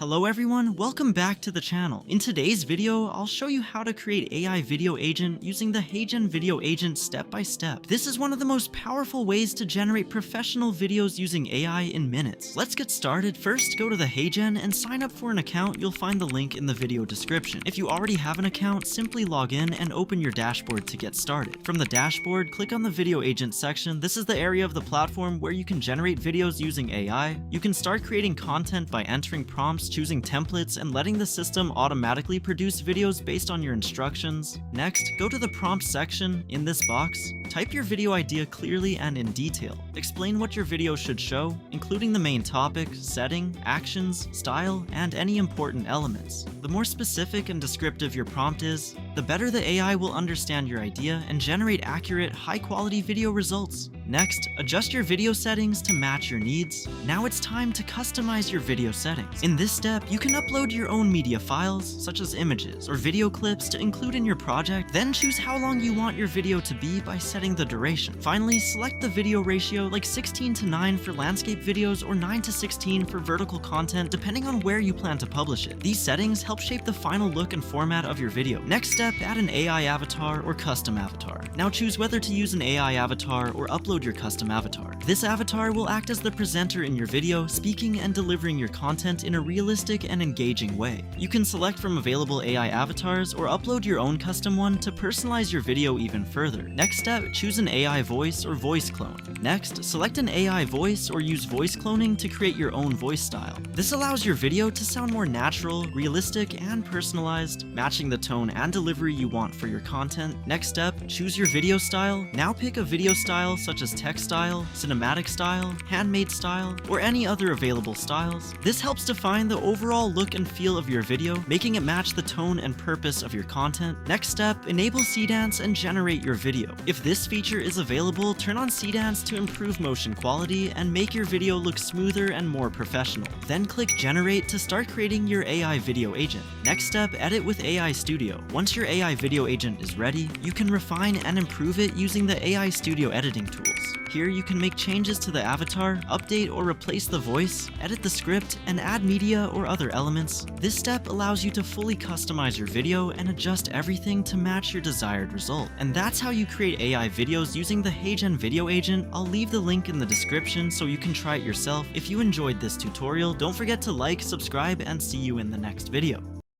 Hello everyone, welcome back to the channel. In today's video, I'll show you how to create AI video agent using the HeyGen video agent step by step. This is one of the most powerful ways to generate professional videos using AI in minutes. Let's get started. First, go to the HeyGen and sign up for an account. You'll find the link in the video description. If you already have an account, simply log in and open your dashboard to get started. From the dashboard, click on the video agent section. This is the area of the platform where you can generate videos using AI. You can start creating content by entering prompts, choosing templates, and letting the system automatically produce videos based on your instructions. Next, go to the prompt section. In this box, type your video idea clearly and in detail. Explain what your video should show, including the main topic, setting, actions, style, and any important elements. The more specific and descriptive your prompt is, the better the AI will understand your idea and generate accurate, high-quality video results. Next, adjust your video settings to match your needs. Now it's time to customize your video settings. In this step, you can upload your own media files, such as images or video clips, to include in your project. Then choose how long you want your video to be by setting the duration. Finally, select the video ratio, like 16:9 for landscape videos or 9:16 for vertical content, depending on where you plan to publish it. These settings help shape the final look and format of your video. Next step, add an AI avatar or custom avatar. Now choose whether to use an AI avatar or upload your custom avatar. This avatar will act as the presenter in your video, speaking and delivering your content in a realistic and engaging way. You can select from available AI avatars or upload your own custom one to personalize your video even further. Next step, choose an AI voice or voice clone. Next, select an AI voice or use voice cloning to create your own voice style. This allows your video to sound more natural, realistic, and personalized, matching the tone and delivery you want for your content. Next step, choose your video style. Now pick a video style such as text style, cinematic style, handmade style, or any other available styles. This helps define the overall look and feel of your video, making it match the tone and purpose of your content. Next step, enable Seedance and generate your video. If this feature is available, turn on Seedance to improve motion quality and make your video look smoother and more professional. Then click Generate to start creating your AI video agent. Next step, edit with AI Studio. Once your AI video agent is ready, you can refine and improve it using the AI Studio editing tools. Here you can make changes to the avatar, update or replace the voice, edit the script, and add media or other elements. This step allows you to fully customize your video and adjust everything to match your desired result. And that's how you create AI videos using the HeyGen video agent. I'll leave the link in the description so you can try it yourself. If you enjoyed this tutorial, don't forget to like, subscribe, and see you in the next video.